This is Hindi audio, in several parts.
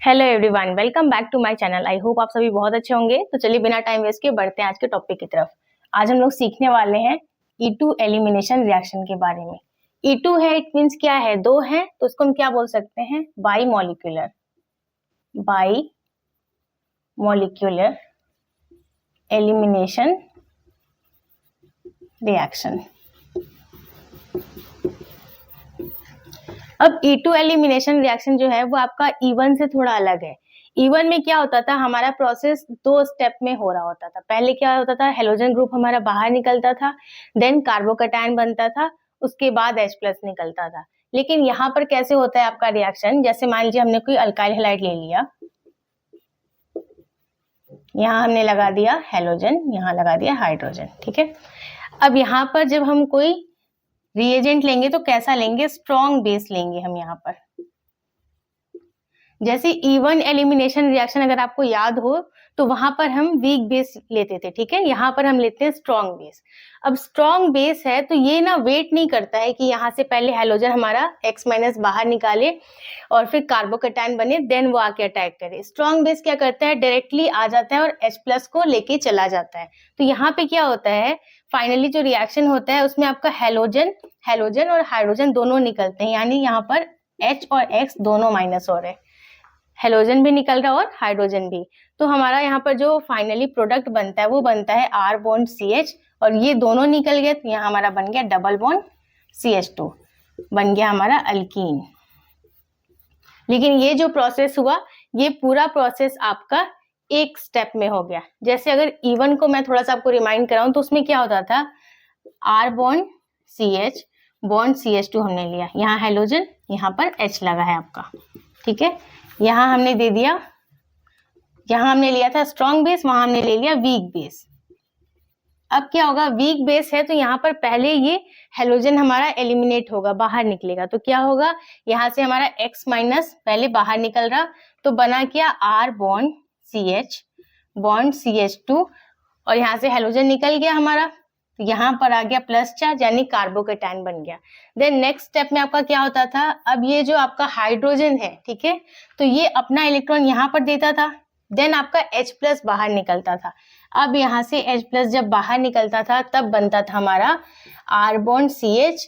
Hello everyone, welcome back to my channel. I hope आप सभी बहुत अच्छे होंगे। तो चलिए बिना टाइम वेस्ट किए बढ़ते हैं आज के टॉपिक की तरफ। आज हम लोग सीखने वाले हैं E2 एलिमिनेशन रिएक्शन के बारे में। E2 है, इट मींस क्या है, दो है, तो उसको हम क्या बोल सकते हैं, बाई मॉलिक्यूलर एलिमिनेशन रिएक्शन। अब E2 एलिमिनेशन रिएक्शन जो है वो आपका E1 से थोड़ा अलग है। E1 में क्या होता था, हमारा प्रोसेस दो स्टेप में हो रहा होता था। पहले क्या होता था, हेलोजन ग्रुप हमारा बाहर निकलता था, देन कार्बोकैटायन बनता था, उसके बाद H+ निकलता था। लेकिन यहाँ पर कैसे होता है आपका रिएक्शन, जैसे मान लीजिए हमने कोई अल्काइल हैलाइड ले लिया, यहाँ हमने लगा दिया हेलोजन, यहाँ लगा दिया हाइड्रोजन, ठीक है। अब यहाँ पर जब हम कोई रिएजेंट लेंगे तो कैसा लेंगे, स्ट्रॉन्ग बेस लेंगे हम यहाँ पर। जैसे E1 एलिमिनेशन रिएक्शन अगर आपको याद हो तो वहां पर हम वीक बेस लेते थे, ठीक है। यहाँ पर हम लेते हैं स्ट्रॉन्ग बेस। अब स्ट्रॉन्ग बेस है तो ये ना वेट नहीं करता है कि यहाँ से पहले हेलोजन हमारा X- बाहर निकाले और फिर कार्बोकैटायन बने, देन वो आके अटैक करे। स्ट्रॉन्ग बेस क्या करता है, डायरेक्टली आ जाता है और H+ को लेके चला जाता है। तो यहाँ पे क्या होता है, फाइनली जो रिएक्शन होता है उसमें आपका हेलोजन और हाइड्रोजन दोनों निकलते हैं, यानी यहाँ पर H और X दोनों माइनस हो रहे हैं, हेलोजन भी निकल रहा और हाइड्रोजन भी। तो हमारा यहाँ पर जो फाइनली प्रोडक्ट बनता है वो बनता है R बॉन्ड CH, और ये दोनों निकल गए तो यहाँ हमारा बन गया डबल बॉन्ड CH2, बन गया हमारा अल्कीन। लेकिन ये जो प्रोसेस हुआ, ये पूरा प्रोसेस आपका एक स्टेप में हो गया। जैसे अगर E1 को मैं थोड़ा सा आपको रिमाइंड कराऊं तो उसमें क्या होता था, R bond CH bond CH2 हमने लिया, यहाँ हेलोजन, यहाँ पर H लगा है आपका, ठीक है। यहाँ हमने दे दिया, यहाँ हमने लिया था स्ट्रॉन्ग बेस, वहां हमने ले लिया वीक बेस। अब क्या होगा, वीक बेस है तो यहाँ पर पहले ये हेलोजन हमारा एलिमिनेट होगा, बाहर निकलेगा। तो क्या होगा, यहाँ से हमारा X- पहले बाहर निकल रहा, तो बना क्या, R bond CH bond CH2, और यहाँ से हेलोजन निकल गया हमारा, तो यहाँ पर आ गया प्लस चार्ज, यानी कार्बोकैटायन बन गया। देन नेक्स्ट स्टेप में आपका क्या होता था, अब ये जो आपका हाइड्रोजन है, ठीक है, तो ये अपना इलेक्ट्रॉन यहाँ पर देता था, देन आपका H+ बाहर निकलता था। अब यहाँ से H+ जब बाहर निकलता था तब बनता था हमारा R बॉन्ड CH,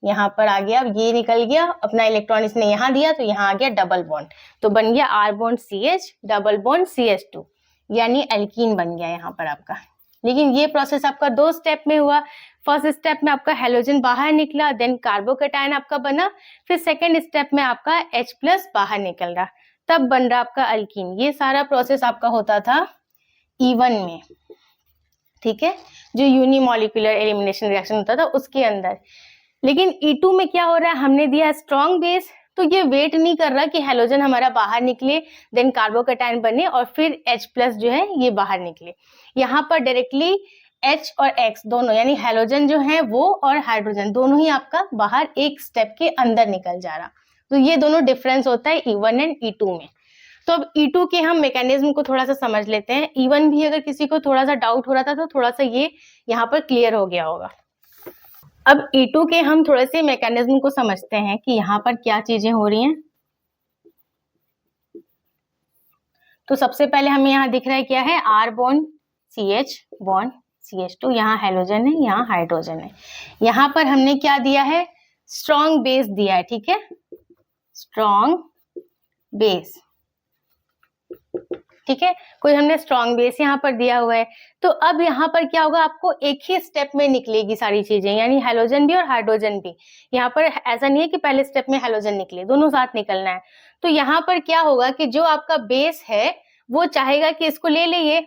यहाँ पर आ गया, अब ये निकल गया, अपना इलेक्ट्रॉन इसने यहाँ दिया तो यहाँ आ गया डबल बॉन्ड, तो बन गया R bond CH double bond CH2, यानी एल्कीन बन गया यहाँ पर आपका। लेकिन ये प्रोसेस आपका दो स्टेप में हुआ। फर्स्ट स्टेप में आपका हेलोजन बाहर निकला, देन कार्बोकैटायन आपका बना, फिर सेकेंड स्टेप में आपका H+ बाहर निकल रहा, तब बन रहा आपका अल्कीन। ये सारा प्रोसेस आपका होता था E1 में, ठीक है, जो यूनिमॉलिक्यूलर एलिमिनेशन रिएक्शन होता था उसके अंदर। लेकिन E2 में क्या हो रहा है, हमने दिया स्ट्रॉन्ग बेस, तो ये वेट नहीं कर रहा कि हेलोजन हमारा बाहर निकले, देन कार्बोकैटायन बने और फिर H+ जो है ये बाहर निकले। यहाँ पर डायरेक्टली H और X दोनों, यानी हेलोजन जो है वो और हाइड्रोजन दोनों ही आपका बाहर एक स्टेप के अंदर निकल जा रहा। तो ये दोनों डिफरेंस होता है E1 एंड E2 में। तो अब E2 के हम मैकेनिज्म को थोड़ा सा समझ लेते हैं। E1 भी अगर किसी को थोड़ा सा डाउट हो रहा था तो थोड़ा सा ये यहाँ पर क्लियर हो गया होगा। अब E2 के हम थोड़े से मैकेनिज्म को समझते हैं कि यहाँ पर क्या चीजें हो रही हैं। तो सबसे पहले हमें यहाँ दिख रहा है क्या है, R bond CH bond CH2, यहाँ हेलोजन है, यहाँ हाइड्रोजन है। यहाँ पर हमने क्या दिया है, स्ट्रॉन्ग बेस दिया है, ठीक है, स्ट्रॉन्ग बेस, ठीक है, कोई हमने स्ट्रॉन्ग बेस यहाँ पर दिया हुआ है। तो अब यहाँ पर क्या होगा, आपको एक ही स्टेप में निकलेगी सारी चीजें, यानी हेलोजन भी और हाइड्रोजन भी। यहाँ पर ऐसा नहीं है कि पहले स्टेप में हेलोजन निकले, दोनों साथ निकलना है। तो यहाँ पर क्या होगा कि जो आपका बेस है वो चाहेगा कि इसको ले ले, ये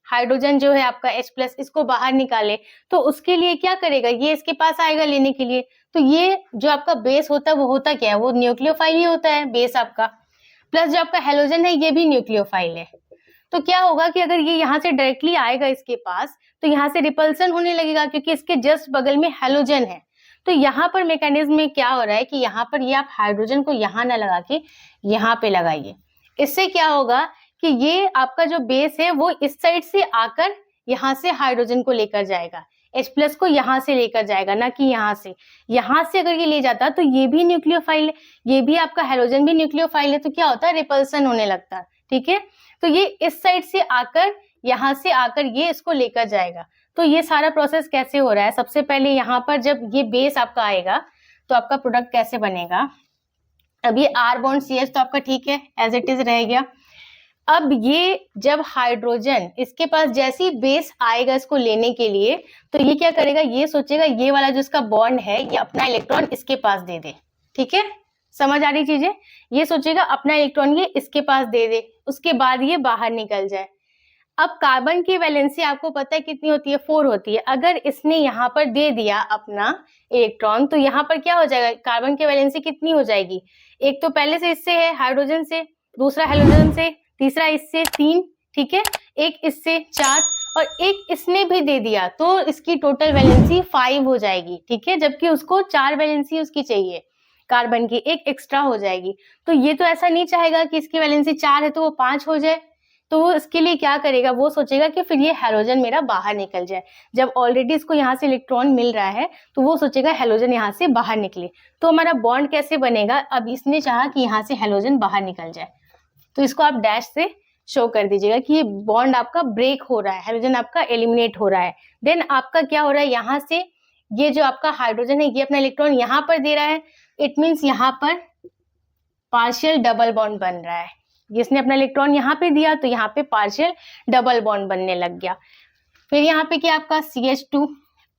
हाइड्रोजन जो है आपका H+, इसको बाहर निकाले, तो उसके लिए क्या करेगा, ये इसके पास आएगा लेने के लिए। तो ये जो आपका बेस होता है वो होता क्या है, वो न्यूक्लियोफाइल ही होता है बेस आपका, प्लस जो आपका हेलोजन है ये भी न्यूक्लियोफाइल है। तो क्या होगा कि अगर ये यहाँ से डायरेक्टली आएगा इसके पास, तो यहाँ से रिपल्सन होने लगेगा, क्योंकि इसके जस्ट बगल में हेलोजन है। तो यहाँ पर मैकेनिज्म में क्या हो रहा है कि यहाँ पर ये आप हाइड्रोजन को यहाँ ना लगा के यहाँ पे लगाइए। इससे क्या होगा कि ये आपका जो बेस है वो इस साइड से आकर यहाँ से हाइड्रोजन को लेकर जाएगा। H+ को यहाँ से लेकर जाएगा, ना कि यहाँ से। यहाँ से अगर ये ले जाता तो ये भी न्यूक्लियोफाइल है, ये भी आपका हेलोजन भी न्यूक्लियोफाइल है, तो क्या होता है, रिपल्सन होने लगता है, ठीक है। तो ये इस साइड से आकर, यहाँ से आकर ये इसको लेकर जाएगा। तो ये सारा प्रोसेस कैसे हो रहा है, सबसे पहले यहाँ पर जब ये बेस आपका आएगा तो आपका प्रोडक्ट कैसे बनेगा। अब ये R बॉन्ड CH तो आपका ठीक है, एज इट इज रह गया। अब ये जब हाइड्रोजन इसके पास जैसी बेस आएगा इसको लेने के लिए, तो ये क्या करेगा, ये सोचेगा ये वाला जो इसका बॉन्ड है ये अपना इलेक्ट्रॉन इसके पास दे दे, ठीक है, समझ आ रही चीजें। ये सोचेगा अपना इलेक्ट्रॉन ये इसके पास दे दे, उसके बाद ये बाहर निकल जाए। अब कार्बन की वैलेंसी आपको पता है कितनी होती है, 4 होती है। अगर इसने यहाँ पर दे दिया अपना इलेक्ट्रॉन, तो यहाँ पर क्या हो जाएगा, कार्बन की वैलेंसी कितनी हो जाएगी, एक तो पहले से इससे है हाइड्रोजन से, दूसरा हेलोजन से, तीसरा इससे 3, ठीक है, एक इससे 4 और एक इसने भी दे दिया, तो इसकी टोटल वैलेंसी 5 हो जाएगी, ठीक है, जबकि उसको 4 वैलेंसी उसकी चाहिए कार्बन की, एक एक्स्ट्रा हो जाएगी। तो ये तो ऐसा नहीं चाहेगा कि इसकी वैलेंसी 4 है तो वो 5 हो जाए, तो वो इसके लिए क्या करेगा, वो सोचेगा कि फिर ये हेलोजन मेरा बाहर निकल जाए। जब ऑलरेडी इसको यहाँ से इलेक्ट्रॉन मिल रहा है तो वो सोचेगा हेलोजन यहाँ से बाहर निकले। तो हमारा बॉन्ड कैसे बनेगा, अब इसने चाहा कि यहाँ से हेलोजन बाहर निकल जाए, तो इसको आप डैश से शो कर दीजिएगा कि ये बॉन्ड आपका ब्रेक हो रहा है, हेलोजन आपका एलिमिनेट हो रहा है। देन आपका क्या हो रहा है, यहाँ से ये जो आपका हाइड्रोजन है ये अपना इलेक्ट्रॉन यहाँ पर दे रहा है, इट मीन्स यहाँ पर पार्शियल डबल बॉन्ड बन रहा है। जिसने अपना इलेक्ट्रॉन यहाँ पे दिया तो यहाँ पे पार्शियल डबल बॉन्ड बनने लग गया। फिर यहाँ पे क्या आपका CH2,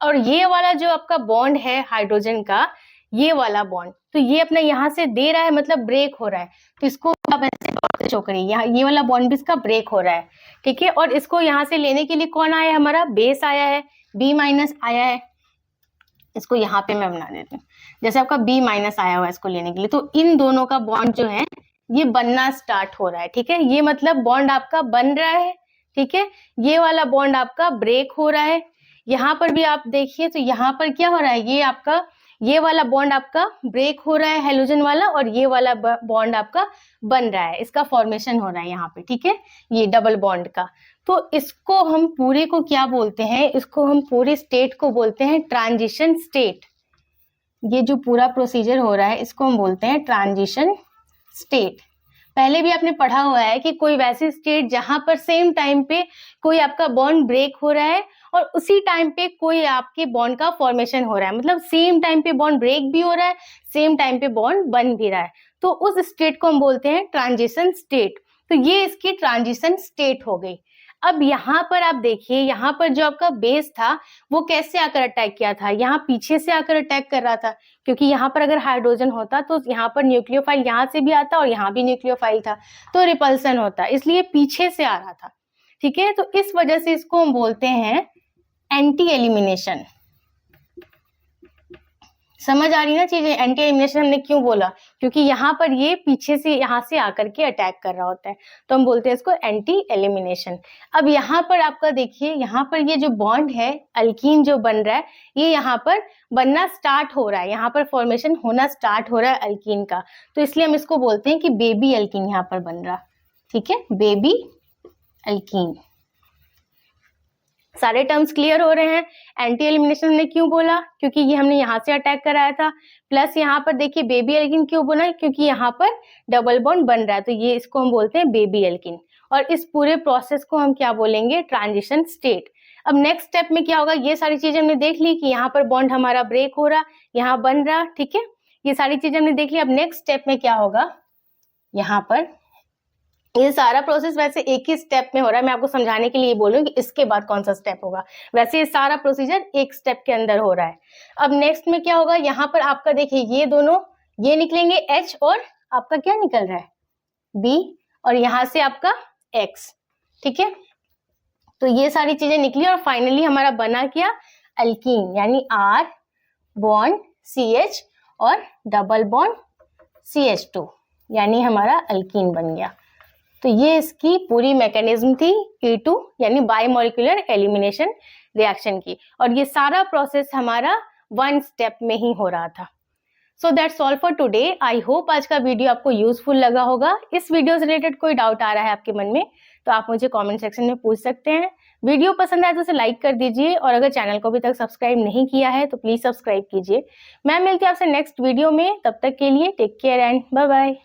और ये वाला जो आपका बॉन्ड है हाइड्रोजन का, ये वाला बॉन्ड तो ये अपना यहाँ से दे रहा है, मतलब ब्रेक हो रहा है, तो इसको आप ऐसे शो करिए, यहाँ ये वाला बॉन्ड भी इसका ब्रेक हो रहा है, ठीक है। और इसको यहाँ से लेने के लिए कौन आया है, हमारा बेस आया है, B- आया है। इसको यहाँ पे मैं बना देती हूँ, जैसे आपका B- आया हुआ है इसको लेने के लिए, तो इन दोनों का बॉन्ड जो है ये बनना स्टार्ट हो रहा है, ठीक है। ये मतलब बॉन्ड आपका बन रहा है, ठीक है, ये वाला बॉन्ड आपका ब्रेक हो रहा है। यहाँ पर भी आप देखिए तो यहाँ पर क्या हो रहा है, ये आपका ये वाला बॉन्ड आपका ब्रेक हो रहा है हेलोजन वाला, और ये वाला बॉन्ड आपका बन रहा है, इसका फॉर्मेशन हो रहा है यहाँ पे, ठीक है, ये डबल बॉन्ड का। तो इसको हम पूरे को क्या बोलते हैं, इसको हम पूरे स्टेट को बोलते हैं ट्रांजिशन स्टेट। ये जो पूरा प्रोसीजर हो रहा है इसको हम बोलते हैं ट्रांजिशन स्टेट। पहले भी आपने पढ़ा हुआ है कि कोई वैसी स्टेट जहां पर सेम टाइम पे कोई आपका बॉन्ड ब्रेक हो रहा है और उसी टाइम पे कोई आपके बॉन्ड का फॉर्मेशन हो रहा है, मतलब सेम टाइम पे बॉन्ड ब्रेक भी हो रहा है, सेम टाइम पे बॉन्ड बन भी रहा है, तो उस स्टेट को हम बोलते हैं ट्रांजिशन स्टेट। तो ये इसकी ट्रांजिशन स्टेट हो गई। अब यहाँ पर आप देखिए, यहाँ पर जो आपका बेस था वो कैसे आकर अटैक किया था, यहाँ पीछे से आकर अटैक कर रहा था, क्योंकि यहाँ पर अगर हाइड्रोजन होता तो यहाँ पर न्यूक्लियोफाइल यहाँ से भी आता और यहाँ भी न्यूक्लियोफाइल था, तो रिपल्सन होता, इसलिए पीछे से आ रहा था, ठीक है। तो इस वजह से इसको हम बोलते हैं एंटी एलिमिनेशन। समझ आ रही ना चीजें, एंटी एलिमिनेशन हमने क्यों बोला, क्योंकि यहाँ पर ये पीछे से यहाँ से आकर के अटैक कर रहा होता है, तो हम बोलते हैं इसको एंटी एलिमिनेशन। अब यहाँ पर आपका देखिए, यहाँ पर ये जो बॉन्ड है अल्कीन जो बन रहा है, ये यहाँ पर बनना स्टार्ट हो रहा है, यहाँ पर फॉर्मेशन होना स्टार्ट हो रहा है अल्कीन का, तो इसलिए हम इसको बोलते हैं कि बेबी अल्कीन यहाँ पर बन रहा, ठीक है, बेबी अल्कीन। सारे टर्म्स क्लियर हो रहे हैं। एंटी एलिमिनेशन हमने क्यों बोला, क्योंकि ये हमने यहाँ से अटैक कराया था, प्लस यहाँ पर देखिए बेबी एल्किन क्यों बोला, क्योंकि यहाँ पर डबल बॉन्ड बन रहा है, तो ये इसको हम बोलते हैं बेबी एल्किन। और इस पूरे प्रोसेस को हम क्या बोलेंगे, ट्रांजिशन स्टेट। अब नेक्स्ट स्टेप में क्या होगा, ये सारी चीजें हमने देख ली कि यहाँ पर बॉन्ड हमारा ब्रेक हो रहा, यहाँ बन रहा, ठीक है, ये सारी चीजें हमने देख ली। अब नेक्स्ट स्टेप में क्या होगा, यहाँ पर ये सारा प्रोसेस वैसे एक ही स्टेप में हो रहा है, मैं आपको समझाने के लिए बोलूँ कि इसके बाद कौन सा स्टेप होगा, वैसे ये सारा प्रोसीजर एक स्टेप के अंदर हो रहा है। अब नेक्स्ट में क्या होगा, यहाँ पर आपका देखिए ये दोनों ये निकलेंगे H और आपका क्या निकल रहा है B, और यहाँ से आपका X, ठीक है। तो ये सारी चीजें निकली और फाइनली हमारा बना क्या, अल्कीन, यानी R बॉन्ड CH और डबल बॉन्ड CH2, यानी हमारा अल्कीन बन गया। तो ये इसकी पूरी मैकेनिज्म थी E2 यानी बायोमोलिकुलर एलिमिनेशन रिएक्शन की, और ये सारा प्रोसेस हमारा वन स्टेप में ही हो रहा था। So that's all for today. I hope आज का वीडियो आपको यूजफुल लगा होगा। इस वीडियो से रिलेटेड कोई डाउट आ रहा है आपके मन में तो आप मुझे कमेंट सेक्शन में पूछ सकते हैं। वीडियो पसंद आए तो उसे लाइक कर दीजिए और अगर चैनल को अभी तक सब्सक्राइब नहीं किया है तो प्लीज सब्सक्राइब कीजिए। मैं मिलती हूँ आपसे नेक्स्ट वीडियो में, तब तक के लिए take care and bye bye.